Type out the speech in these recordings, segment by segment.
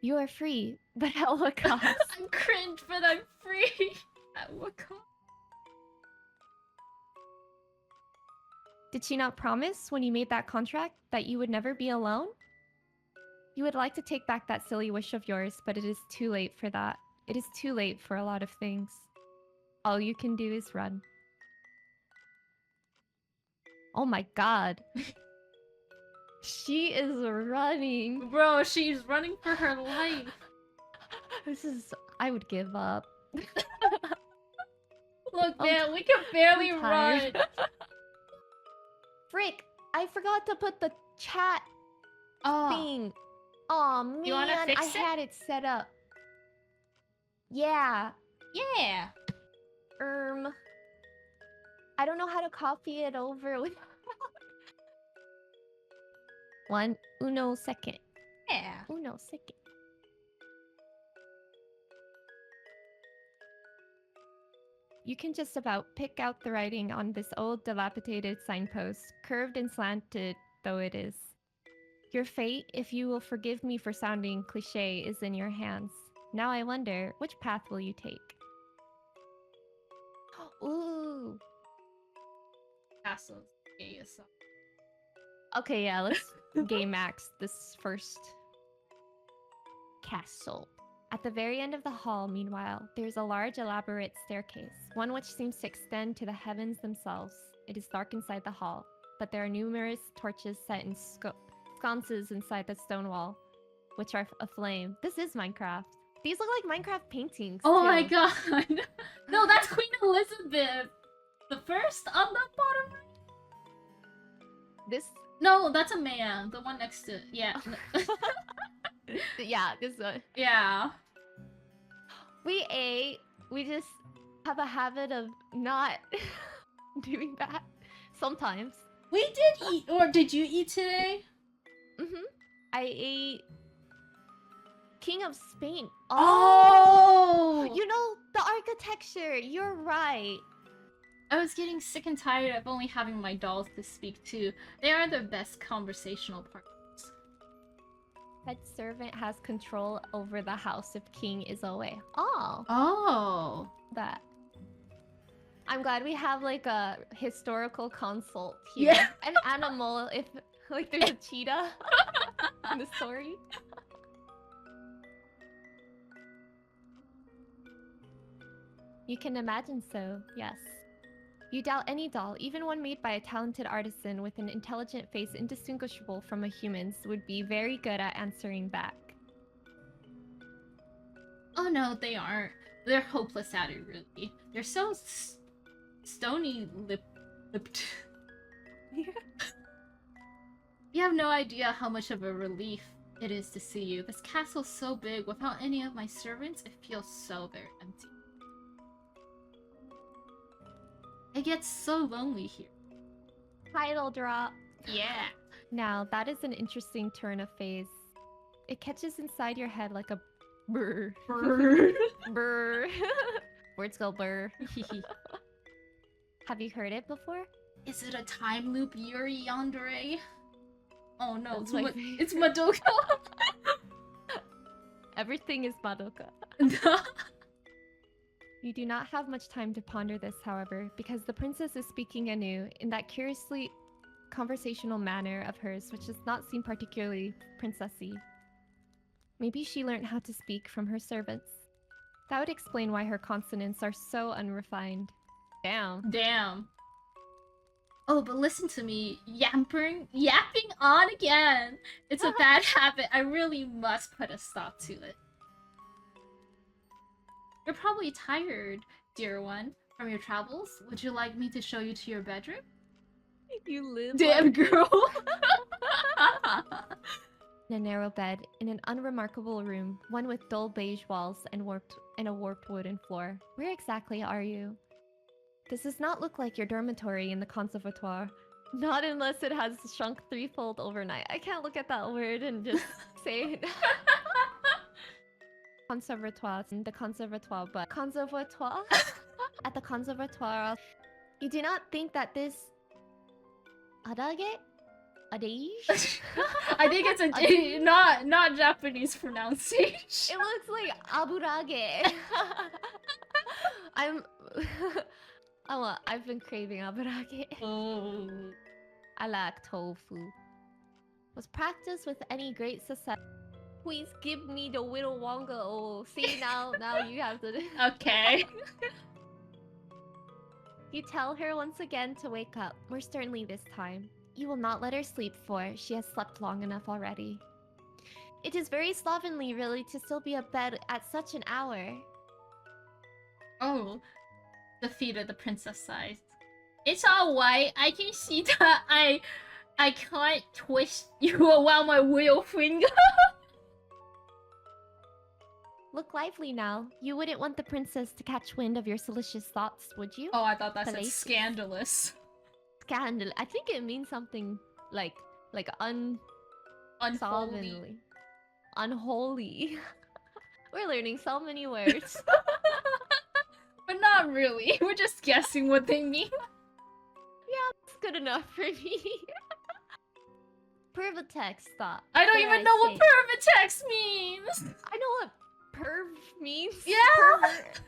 You are free, but at what cost? I'm cringe, but I'm free. At what cost? Did she not promise when you made that contract that you would never be alone? You would like to take back that silly wish of yours, but it is too late for that. It is too late for a lot of things. All you can do is run. Oh my god. She is running. Bro, she's running for her life. This is... I would give up. Look, man, we can barely run. Frick, I forgot to put the chat thing. Oh man, You wanna fix I had it set up. Yeah. Yeah. I don't know how to copy it over with... Uno second. Yeah. Uno second. You can just about pick out the writing on this old dilapidated signpost, curved and slanted though it is. Your fate, if you will forgive me for sounding cliché, is in your hands. Now I wonder, which path will you take? Ooh. Castles. Gay as fuck. Okay, yeah, let's game max this first castle. At the very end of the hall, meanwhile, there's a large, elaborate staircase, one which seems to extend to the heavens themselves. It is dark inside the hall, but there are numerous torches set in sconces inside the stone wall, which are aflame. This is Minecraft. These look like Minecraft paintings, Oh too. my god. No, that's Queen Elizabeth. The first on the bottom right. This... No, that's a man. The one next to it. Yeah. Yeah, this one. Yeah. We just have a habit of not doing that sometimes. We did eat, or did you eat today? I ate King of Spain. Oh! You know, the architecture, you're right. I was getting sick and tired of only having my dolls to speak to. They are the best conversational partners. Head servant has control over the house if king is away. Oh. Oh. That. I'm glad we have like a historical consult here. Yeah. An animal if like there's a cheetah in the story. You can imagine so, yes. You doubt any doll, even one made by a talented artisan with an intelligent face indistinguishable from a human's, would be very good at answering back. Oh no, they aren't. They're hopeless at it, really. They're so stony-lipped. You have no idea how much of a relief it is to see you. This castle's so big, without any of my servants, it feels so very empty. It gets so lonely here. Title drop. Yeah. Now, that is an interesting turn of phrase. It catches inside your head like a brr. Brr. Brr. Words go brr. Have you heard it before? Is it a time loop, Yuri Yandere? Oh no, It's Madoka. Everything is Madoka. You do not have much time to ponder this, however, because the princess is speaking anew in that curiously conversational manner of hers, which does not seem particularly princessy. Maybe she learned how to speak from her servants. That would explain why her consonants are so unrefined. Damn. Damn. Oh, but listen to me. Yapping on again. It's a bad habit. I really must put a stop to it. You're probably tired, dear one, from your travels. Would you like me to show you to your bedroom? You live Damn like... girl. In a narrow bed, in an unremarkable room, one with dull beige walls and a warped wooden floor. Where exactly are you? This does not look like your dormitory in the conservatoire. Not unless it has shrunk threefold overnight. I can't look at that word and just say it. Conservatoire, the conservatoire, but conservatoire? At the conservatoire, you do not think that this... Arage? Adage? I think it's a not Japanese pronunciation. It looks like aburage. I'm. Oh, I've been craving aburage. Oh. I like tofu. Was practiced with any great success. Please give me the Willy Wonka. Oh, see now you have to. Okay. You tell her once again to wake up, more sternly this time. You will not let her sleep, for she has slept long enough already. It is very slovenly, really, to still be abed at such an hour. Oh, defeated the princess size. It's alright. I can see that I can't twist you around my wheel finger. Look lively now. You wouldn't want the princess to catch wind of your salacious thoughts, would you? Oh, I thought that said Salacious. scandalous. Scandal. I think it means something like Unholy. slovenly. Unholy. We're learning so many words. But not really. We're just guessing what they mean. It's good enough for me. Pervitex thought. I don't Dare even know what say. pervitex means. I know what perv means. Yeah. Pervert.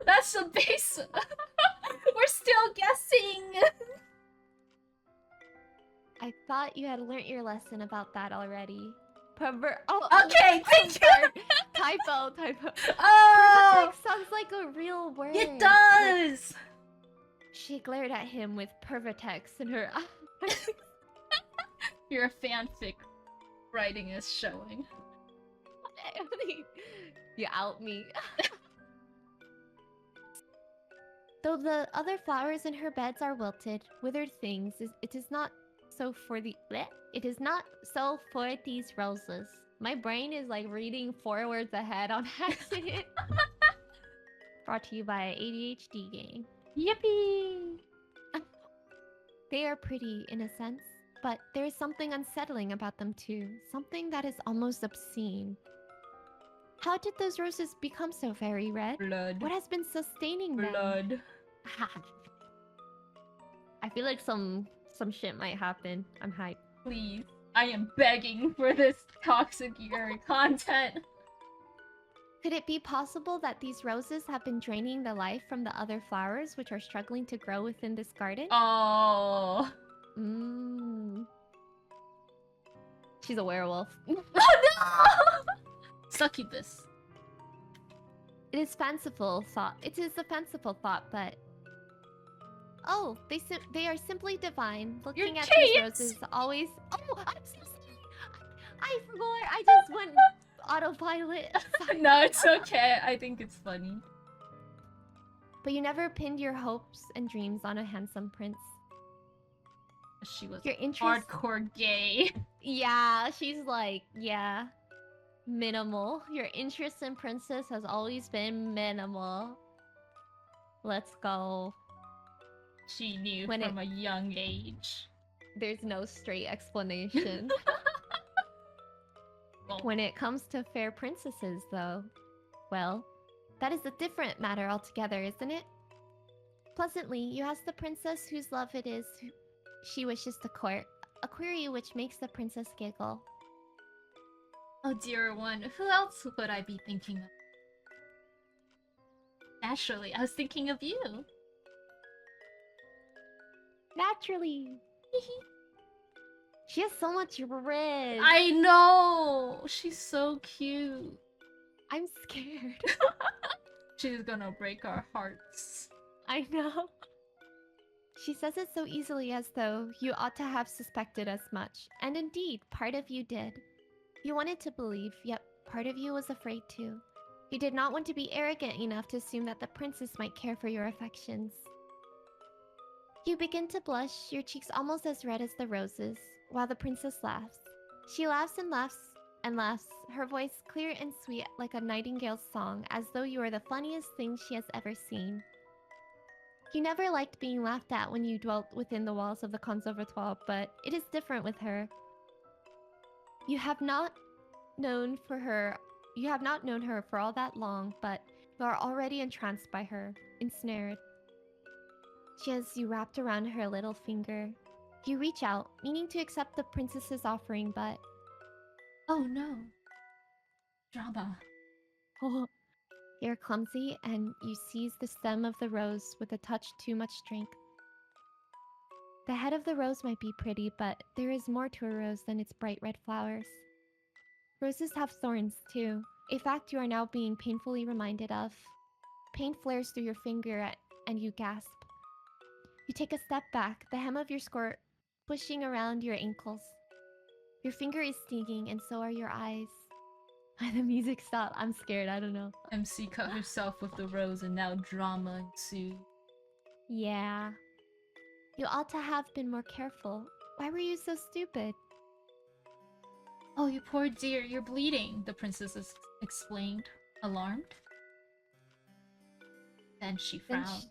That's the base. We're still guessing. I thought you had learnt your lesson about that already. Pervert. Oh, Okay, thank you. sorry. Typo. Oh, Pervitex sounds like a real word. it Like, does. she glared at him with pervitex in her eyes. Your fanfic writing is showing. You out me. Though the other flowers in her beds are wilted, withered things, it is not so for the bleh, it is not so for these roses. My brain is like reading forwards ahead on accident. Brought to you by ADHD Gang. Yippee! They are pretty in a sense, but there is something unsettling about them too. Something that is almost obscene. How did those roses become so very red? Blood. What has been sustaining them? Blood. I feel like some shit might happen. I'm hyped. Please. I am begging for this toxic Yuri content. Could it be possible that these roses have been draining the life from the other flowers which are struggling to grow within this garden? Oh. Mmm. She's a werewolf. Oh no! Succubus. It is fanciful thought. It is a fanciful thought, but oh, they are simply divine. Looking at these kids! roses always. Oh, I'm so sorry. I forgot. I just went autopilot. Sorry. No, it's okay. I think it's funny. But you never pinned your hopes and dreams on a handsome prince. She was Your interest. hardcore gay. Yeah, she's like, yeah, minimal. Your interest in princess has always been minimal. Let's go. She knew When from a young age. There's no straight explanation. Well, When it comes to fair princesses, though, well, that is a different matter altogether, isn't it? Pleasantly, you ask the princess whose love it is she wishes to court, a query which makes the princess giggle. oh dear one, who else would I be thinking of? Naturally, I was thinking of you. Naturally. She has so much red. I know! She's so cute. I'm scared. She's gonna break our hearts. I know. She says it so easily as though you ought to have suspected as much. And indeed, part of you did. You wanted to believe, yet part of you was afraid too. You did not want to be arrogant enough to assume that the princess might care for your affections. You begin to blush, your cheeks almost as red as the roses, while the princess laughs. She laughs and laughs and laughs, her voice clear and sweet like a nightingale's song, as though you are the funniest thing she has ever seen. You never liked being laughed at when you dwelt within the walls of the conservatoire, but it is different with her. You have not known her for all that long, but you are already entranced by her, ensnared. She has you wrapped around her little finger. You reach out, meaning to accept the princess's offering, but Oh no. Drama. oh, you're clumsy and you seize the stem of the rose with a touch too much strength. The head of the rose might be pretty, but there is more to a rose than its bright red flowers. Roses have thorns, too, a fact you are now being painfully reminded of. Pain flares through your finger and you gasp. You take a step back, the hem of your skirt pushing around your ankles. Your finger is stinging, and so are your eyes. The music stopped. I'm scared, I don't know. MC cut herself with the rose and now drama ensued. Yeah. You ought to have been more careful. Why were you so stupid? Oh, you poor dear, you're bleeding, the princess explained, alarmed. Then she frowned.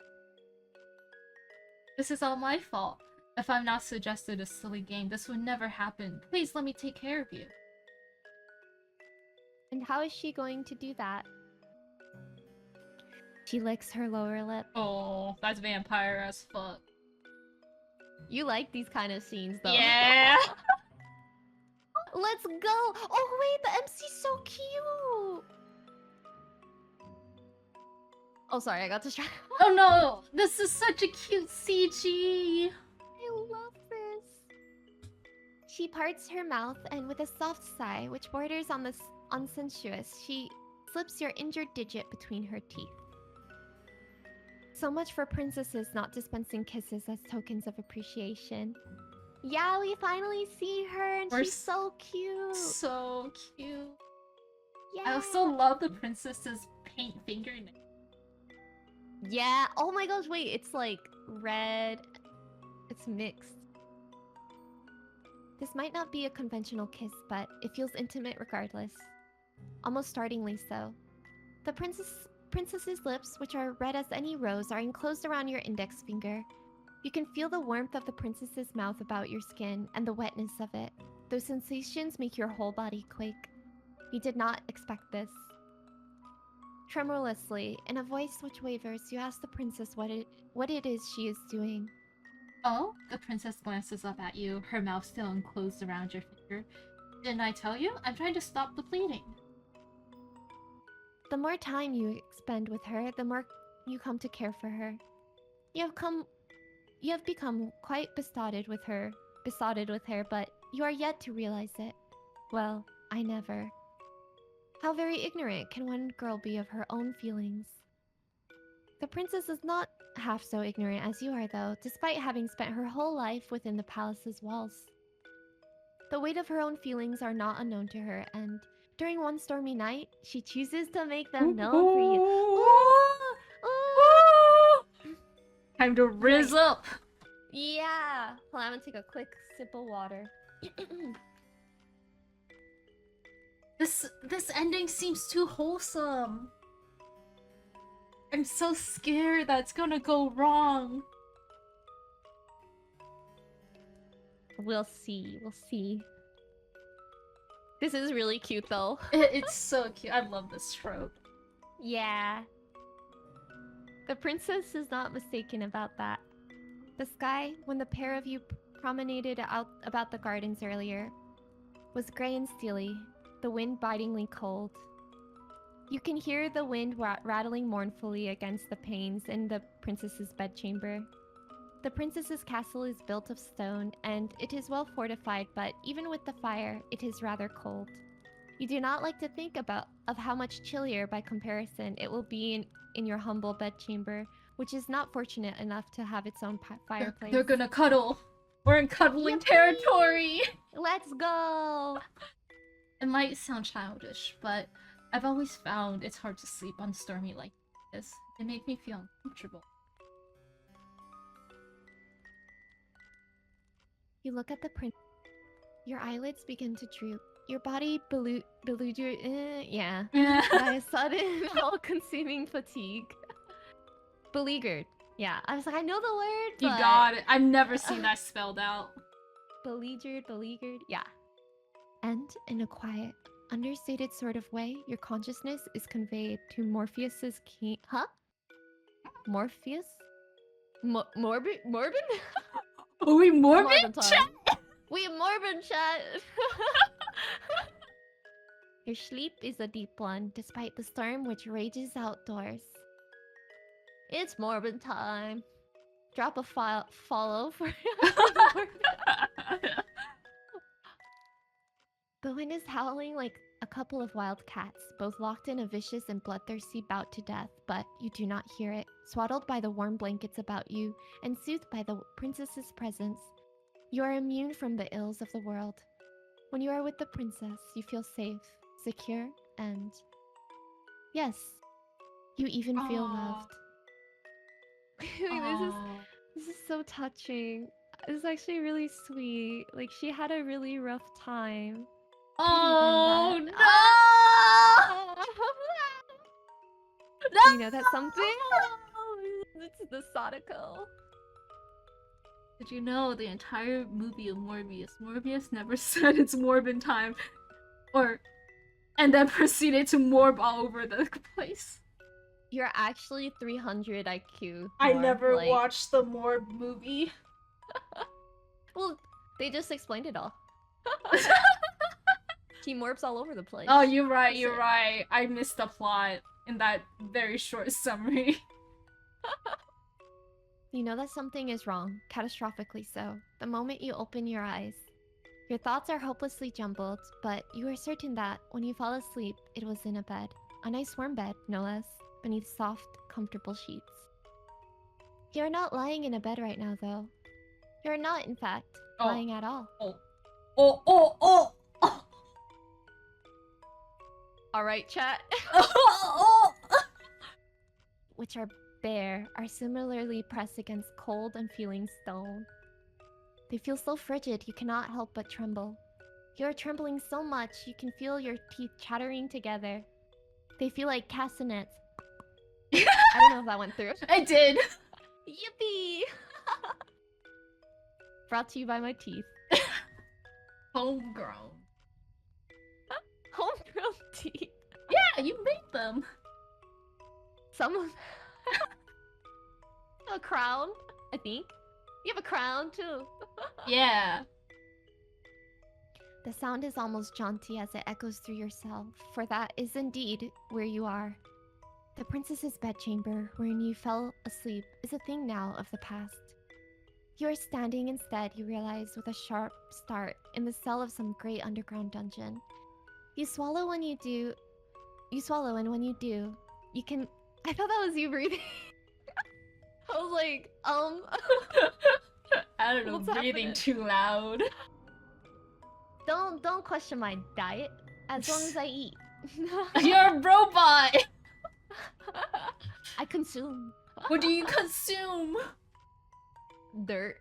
This is all my fault. If I'm not suggested a silly game, this would never happen. Please let me take care of you. And how is she going to do that? She licks her lower lip. Oh, that's vampire as fuck. You like these kind of scenes, though. Yeah! Let's go! Oh, wait, the MC's so cute! Oh, sorry, I got distracted. Oh no! This is such a cute CG! I love this. She parts her mouth, and with a soft sigh, which borders on the unsensuous, she slips your injured digit between her teeth. So much for princesses not dispensing kisses as tokens of appreciation. Yeah, we finally see her, and she's so cute. So cute. Yeah. I also love the princess's paint fingernail. Yeah. Oh my gosh, wait, it's like red. It's mixed. This might not be a conventional kiss, but it feels intimate regardless. Almost startlingly so. The princess's lips, which are red as any rose, are enclosed around your index finger. You can feel the warmth of the princess's mouth about your skin and the wetness of it. Those sensations make your whole body quake. You did not expect this. Tremulously, in a voice which wavers, you ask the princess what it is she is doing. Oh? The princess glances up at you, her mouth still enclosed around your finger. Didn't I tell you? I'm trying to stop the bleeding. The more time you spend with her, the more you come to care for her. You have become quite besotted with her, but you are yet to realize it. Well, I never. How very ignorant can one girl be of her own feelings? The princess is not half so ignorant as you are, though, despite having spent her whole life within the palace's walls. The weight of her own feelings are not unknown to her, and during one stormy night, she chooses to make them known for you. Ooh! Time to rizz up! Yeah! Hold on, I'm gonna take a quick sip of water. This ending seems too wholesome. I'm so scared that it's gonna go wrong. We'll see. This is really cute, though. It's so cute. I love this trope. Yeah. The princess is not mistaken about that. The sky, when the pair of you promenaded out about the gardens earlier, was grey and steely, the wind bitingly cold. You can hear the wind rattling mournfully against the panes in the princess's bedchamber. The princess's castle is built of stone, and it is well fortified, but even with the fire, it is rather cold. You do not like to think of how much chillier by comparison it will be in your humble bedchamber, which is not fortunate enough to have its own fireplace. They're gonna cuddle. We're in cuddling territory. Let's go! It might sound childish, but I've always found it's hard to sleep on stormy like this. It makes me feel uncomfortable. You look at the prince. Your eyelids begin to droop. Your body beleaguered, by a sudden, all-consuming fatigue. Beleaguered. Yeah, I was like, I know the word, but... You got it. I've never seen that spelled out. Beleaguered, yeah. And in a quiet, understated sort of way, your consciousness is conveyed to Morpheus's king... Huh? Morpheus? Morbid? Are we morbid? Morbid time. We morbid chat. Your sleep is a deep one, despite the storm which rages outdoors. It's morbid time. Drop a follow for The wind is howling like a couple of wild cats, both locked in a vicious and bloodthirsty bout to death, but you do not hear it, swaddled by the warm blankets about you, and soothed by the princess's presence. You are immune from the ills of the world. When you are with the princess, you feel safe, secure, and... yes, you even feel loved. This is so touching. This is actually really sweet. Like, she had a really rough time. Oh no! No! You know that's something? It's the Sadako. Did you know the entire movie of Morbius never said it's morbid time, and then proceeded to morb all over the place. You're actually 300 IQ. I never watched the Morb movie. Well, they just explained it all. He morbs all over the place. Oh, you're right. I missed the plot in that very short summary. You know that something is wrong, catastrophically so, the moment you open your eyes. Your thoughts are hopelessly jumbled, but you are certain that, when you fall asleep, it was in a bed. A nice warm bed, no less, beneath soft, comfortable sheets. You are not lying in a bed right now, though. You are not, in fact, lying at all. Oh. Alright, chat. Which are bare, are similarly pressed against cold and feeling stone. They feel so frigid you cannot help but tremble. You are trembling so much you can feel your teeth chattering together. They feel like castanets. I don't know if that went through. I did. Yippee! Brought to you by my teeth. Homegrown. Homegrown teeth. Yeah, you made them. Some of a crown, I think. You have a crown too. Yeah. The sound is almost jaunty as it echoes through yourself, for that is indeed where you are. The princess's bedchamber, wherein you fell asleep, is a thing now of the past. You are standing instead, you realize, with a sharp start, in the cell of some great underground dungeon. You swallow when you do... You swallow, and when you do, you can... I thought that was you breathing. I was like, I don't know, breathing too loud. Don't question my diet, as long as I eat. You're a robot! I consume. What do you consume? Dirt.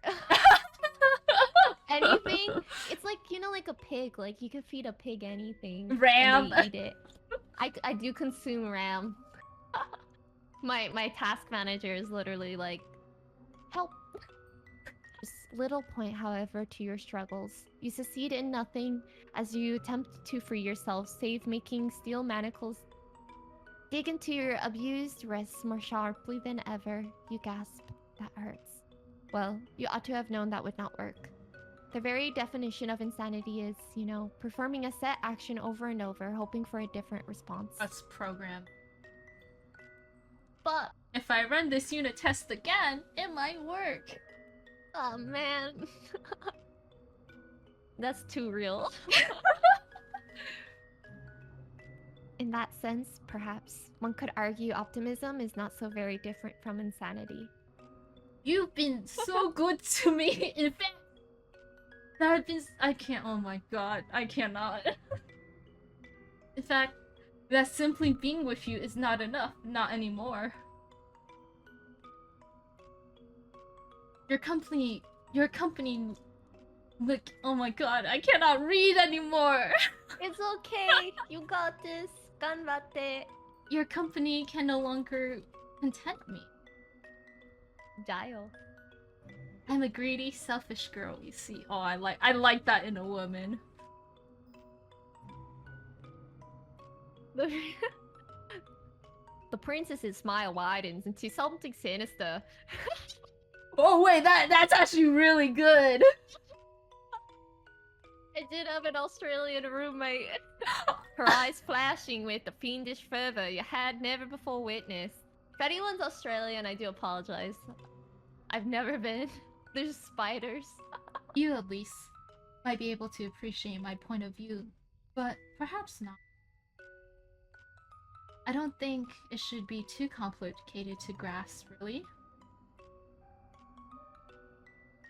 Anything. It's like, you know, like a pig. Like, you could feed a pig anything. Ram. And they eat it. I do consume ram. My task manager is literally like, help. Just little point, however, to your struggles. You succeed in nothing as you attempt to free yourself, save making steel manacles dig into your abused wrists more sharply than ever. You gasp. That hurts. Well, you ought to have known that would not work. The very definition of insanity is, you know, performing a set action over and over, hoping for a different response. That's programmed. But if I run this unit test again, it might work. Oh man. That's too real. In that sense, perhaps, one could argue optimism is not so very different from insanity. You've been so good to me. In fact, I can't, oh my god, I cannot. In fact, that simply being with you is not enough. Not anymore. Your company, look, oh my god, I cannot read anymore. It's okay, you got this. Ganbatte. Your company can no longer content me. Dial. I'm a greedy, selfish girl, you see. Oh, I like that in a woman. The princess's smile widens into something sinister. Oh wait, that's actually really good. I did have an Australian roommate. Her eyes flashing with the fiendish fervor you had never before witnessed. If anyone's Australian, I do apologize. I've never been. There's spiders. You at least might be able to appreciate my point of view, but perhaps not. I don't think it should be too complicated to grasp, really.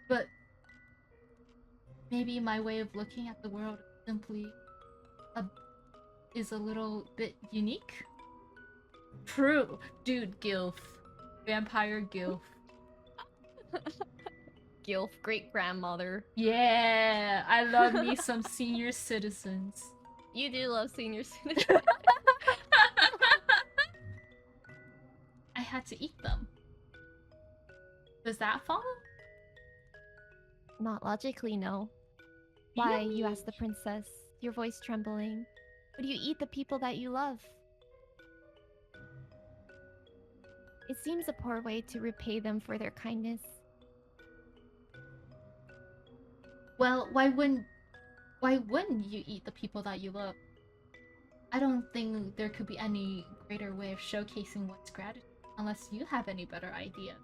But maybe my way of looking at the world simply is a little bit unique? True. Dude, gilf. Vampire gilf. Gilf, great-grandmother. Yeah, I love me some senior citizens. You do love senior citizens. I had to eat them. Does that follow? Not logically, no. Why, you asked the princess, your voice trembling. Would you eat the people that you love? It seems a poor way to repay them for their kindness. Well, why wouldn't you eat the people that you love? I don't think there could be any greater way of showcasing one's gratitude unless you have any better idea.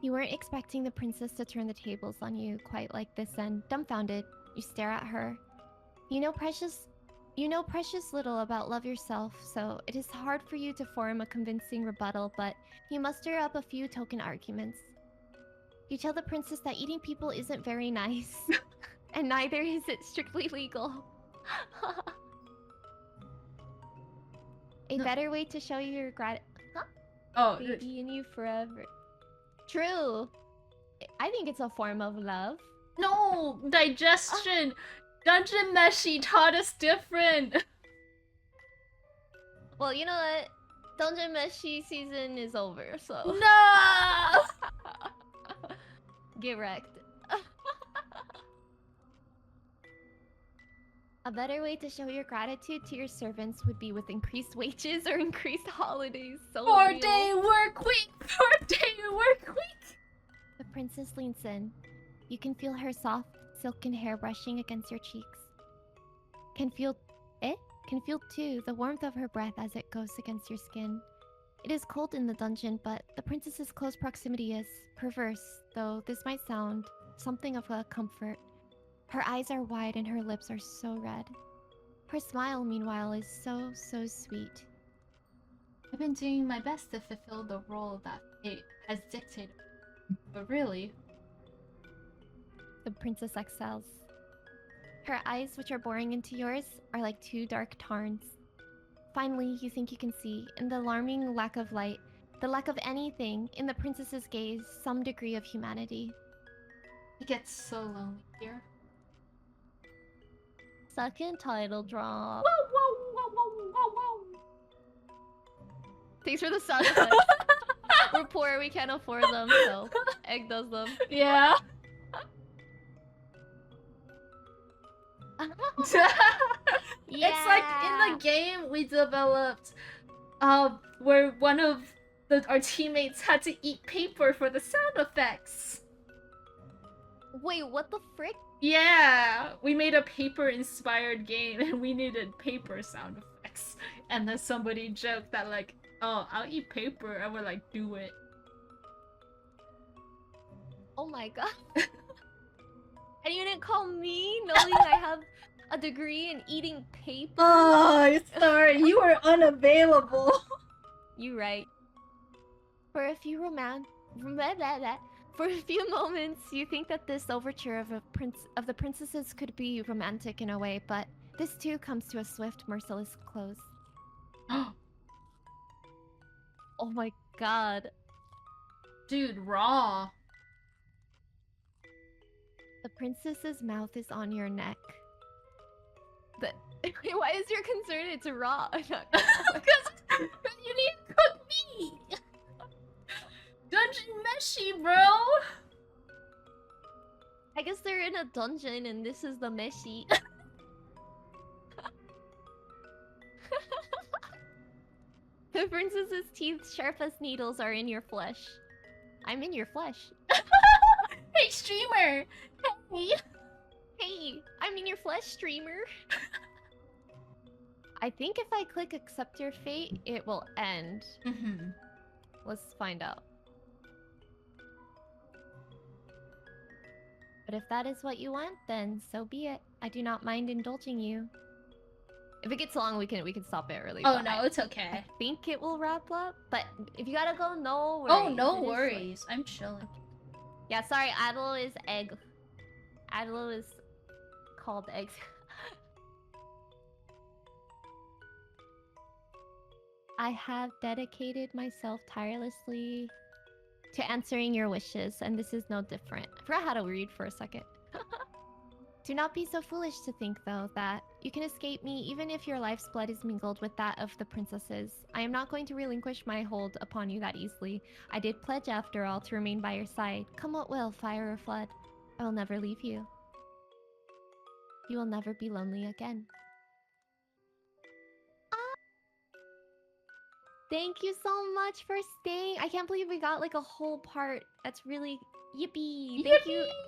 You weren't expecting the princess to turn the tables on you quite like this, and dumbfounded, you stare at her. You know precious little about love yourself, so it is hard for you to form a convincing rebuttal, but you muster up a few token arguments. You tell the princess that eating people isn't very nice, and neither is it strictly legal. A better way to show you your baby in you forever. True. I think it's a form of love. No! Digestion! Dungeon Meshi taught us different! Well, you know what? Dungeon Meshi season is over, so... No! Get wrecked. A better way to show your gratitude to your servants would be with increased wages or increased holidays. So 4-day work week! 4-day work week! The princess leans in. You can feel her soft, silken hair brushing against your cheeks. Can feel too the warmth of her breath as it goes against your skin. It is cold in the dungeon, but the princess's close proximity is perverse, though this might sound something of a comfort. Her eyes are wide and her lips are so red. Her smile, meanwhile, is so sweet. I've been doing my best to fulfill the role that fate has dictated. But really... The princess exhales. Her eyes, which are boring into yours, are like two dark tarns. Finally, you think you can see, in the alarming lack of light, the lack of anything, in the princess's gaze, some degree of humanity. It gets so lonely here. Second title drop. Whoa, whoa, whoa, whoa, whoa, whoa. Thanks for the sound effects. We're poor, we can't afford them, so Egg does them. Yeah. Yeah. It's like in the game we developed where one of our teammates had to eat paper for the sound effects. Wait, what the frick? Yeah, we made a paper-inspired game and we needed paper sound effects. And then somebody joked that like, oh, I'll eat paper, and we're like, do it. Oh my god. And you didn't call me, knowing I have a degree in eating paper? Oh, sorry, you were unavailable. You right. For a few For a few moments, you think that this overture of the princesses could be romantic in a way, but this too comes to a swift, merciless close. Oh my god. Dude, raw. The princess's mouth is on your neck. Why is your concern it's raw? Because you need to cook me! Dungeon Meshi, bro! I guess they're in a dungeon and this is the Meshi. The princess's teeth, sharp as needles, are in your flesh. I'm in your flesh. Hey, streamer! Hey! Hey, I'm in your flesh, streamer. I think if I click accept your fate, it will end. Mm-hmm. Let's find out. But if that is what you want, then so be it. I do not mind indulging you. If it gets long, we can stop it early. Oh no, it's okay. I think it will wrap up. But if you gotta go, no worries. Oh, no worries. I'm chilling. Yeah, sorry, Adlo is egg. Adlo is called eggs. I have dedicated myself tirelessly to answering your wishes, and this is no different. I forgot how to read for a second. Do not be so foolish to think, though, that you can escape me even if your life's blood is mingled with that of the princesses. I am not going to relinquish my hold upon you that easily. I did pledge, after all, to remain by your side. Come what will, fire or flood. I will never leave you. You will never be lonely again. Thank you so much for staying. I can't believe we got like a whole part. That's really yippee. Thank you.